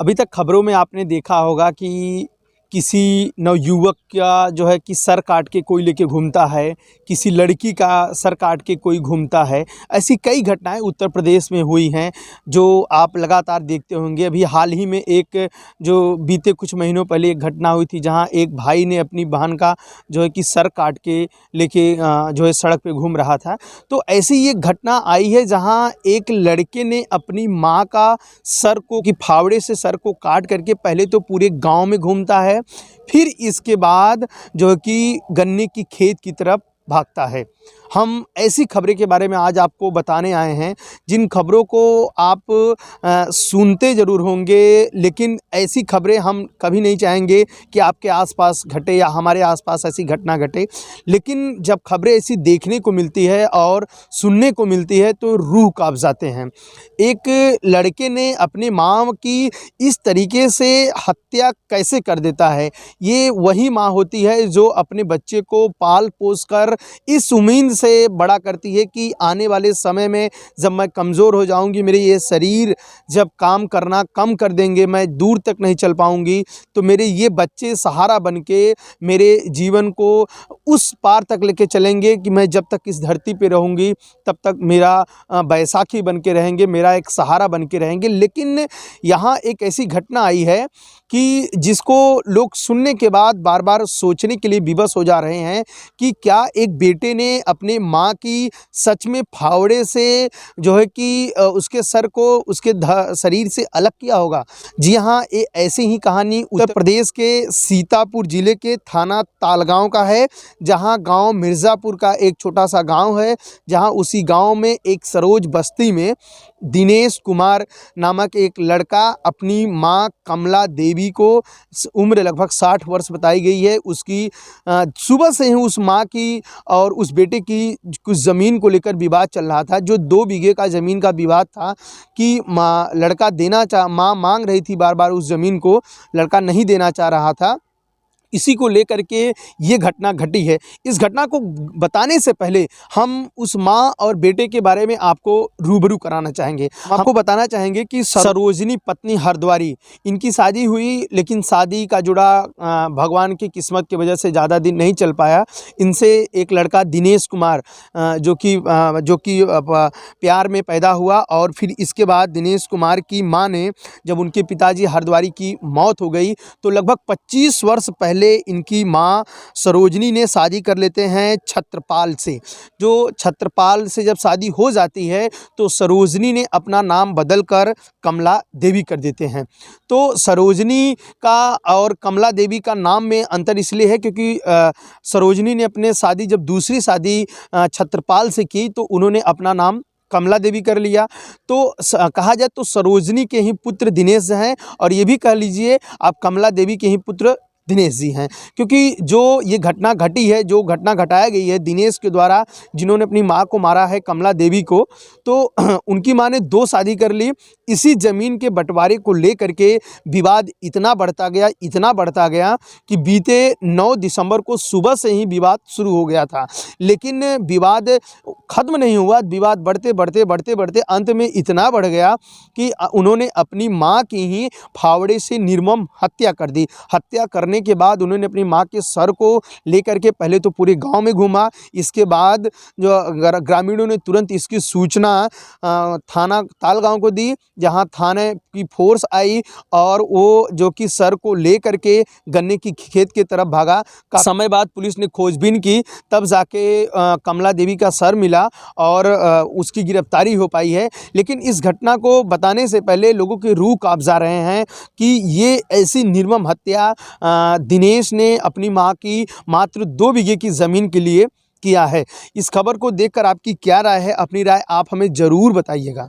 अभी तक खबरों में आपने देखा होगा कि किसी नवयुवक का जो है कि सर काट के कोई लेके घूमता है, किसी लड़की का सर काट के कोई घूमता है। ऐसी कई घटनाएं उत्तर प्रदेश में हुई हैं जो आप लगातार देखते होंगे। अभी हाल ही में एक जो बीते कुछ महीनों पहले एक घटना हुई थी जहां एक भाई ने अपनी बहन का जो है कि सर काट के लेके जो है सड़क पे घूम रहा था। तो ऐसी एक घटना आई है जहां एक लड़के ने अपनी माँ का सर को कि फावड़े से सर को काट करके पहले तो पूरे गांव में घूमता है, फिर इसके बाद जो है कि गन्ने की खेत की तरफ भागता है। हम ऐसी खबरें के बारे में आज आपको बताने आए हैं जिन खबरों को आप सुनते ज़रूर होंगे, लेकिन ऐसी खबरें हम कभी नहीं चाहेंगे कि आपके आसपास घटे या हमारे आसपास ऐसी घटना घटे। लेकिन जब खबरें ऐसी देखने को मिलती है और सुनने को मिलती है तो रूह काँप जाते हैं। एक लड़के ने अपनी माँ की इस तरीके से हत्या कैसे कर देता है। ये वही माँ होती है जो अपने बच्चे को पाल पोस कर इस उम्मीद से बड़ा करती है कि आने वाले समय में जब मैं कमज़ोर हो जाऊंगी, मेरे ये शरीर जब काम करना कम कर देंगे, मैं दूर तक नहीं चल पाऊंगी, तो मेरे ये बच्चे सहारा बन के मेरे जीवन को उस पार तक लेके चलेंगे कि मैं जब तक इस धरती पे रहूंगी तब तक मेरा बैसाखी बन के रहेंगे, मेरा एक सहारा बन के रहेंगे। लेकिन यहाँ एक ऐसी घटना आई है कि जिसको लोग सुनने के बाद बार बार सोचने के लिए विवश हो जा रहे हैं कि क्या एक बेटे ने अपने माँ की सच में फावड़े से जो है कि उसके सर को उसके शरीर से अलग किया होगा। जी हाँ, ये ऐसी ही कहानी उत्तर प्रदेश के सीतापुर जिले के थाना तालगांव का है, जहाँ गांव मिर्ज़ापुर का एक छोटा सा गांव है, जहाँ उसी गांव में एक सरोज बस्ती में दिनेश कुमार नामक एक लड़का अपनी माँ कमला देवी को उम्र लगभग 60 वर्ष बताई गई है, उसकी सुबह से ही उस माँ की और उस बेटे की कुछ ज़मीन को लेकर विवाद चल रहा था। जो 2 बीघे का ज़मीन का विवाद था कि लड़का माँ मांग रही थी बार बार उस ज़मीन को, लड़का नहीं देना चाह रहा था। इसी को लेकर के ये घटना घटी है। इस घटना को बताने से पहले हम उस माँ और बेटे के बारे में आपको रूबरू कराना चाहेंगे। आपको बताना चाहेंगे कि सरोजनी पत्नी हरद्वारी, इनकी शादी हुई, लेकिन शादी का जुड़ा भगवान की किस्मत की वजह से ज़्यादा दिन नहीं चल पाया। इनसे एक लड़का दिनेश कुमार जो कि प्यार में पैदा हुआ, और फिर इसके बाद दिनेश कुमार की माँ ने, जब उनके पिताजी हरद्वारी की मौत हो गई तो लगभग 25 वर्ष पहले इनकी माँ सरोजनी ने शादी कर लेते हैं छत्रपाल से। जो छत्रपाल से जब शादी हो जाती है तो सरोजनी ने अपना नाम बदलकर कमला देवी कर देते हैं। तो सरोजनी का और कमला देवी का नाम में अंतर इसलिए है क्योंकि सरोजनी ने अपने शादी जब दूसरी शादी छत्रपाल से की तो उन्होंने अपना नाम कमला देवी कर लिया। तो कहा जाए तो सरोजनी के ही पुत्र दिनेश हैं, और ये भी कह लीजिए आप कमला देवी के ही पुत्र दिनेश जी हैं, क्योंकि जो ये घटना घटी है, जो घटना घटाया गई है दिनेश के द्वारा, जिन्होंने अपनी माँ को मारा है कमला देवी को, तो उनकी माँ ने 2 शादी कर ली। इसी ज़मीन के बंटवारे को लेकर के विवाद इतना बढ़ता गया कि बीते 9 दिसंबर को सुबह से ही विवाद शुरू हो गया था। लेकिन विवाद ख़त्म नहीं हुआ, विवाद बढ़ते अंत में इतना बढ़ गया कि उन्होंने अपनी माँ की ही फावड़े से निर्मम हत्या कर दी। हत्या करने के बाद उन्होंने अपनी माँ के सर को लेकर के पहले तो पूरे गांव में घूमा। इसके बाद जो ग्रामीणों ने तुरंत इसकी सूचना थाना तालगांव को दी, जहां थाने की फोर्स आई और वो जो कि सर को लेकर के गन्ने की खेत की तरफ भागा। समय बाद पुलिस ने खोजबीन की, तब जाके कमला देवी का सर मिला और उसकी गिरफ्तारी हो पाई है। लेकिन इस घटना को बताने से पहले लोगों के रूह काँप जा रहे हैं कि ये ऐसी निर्मम हत्या दिनेश ने अपनी माँ की मात्र 2 बीघे की ज़मीन के लिए किया है। इस खबर को देखकर आपकी क्या राय है? अपनी राय आप हमें ज़रूर बताइएगा।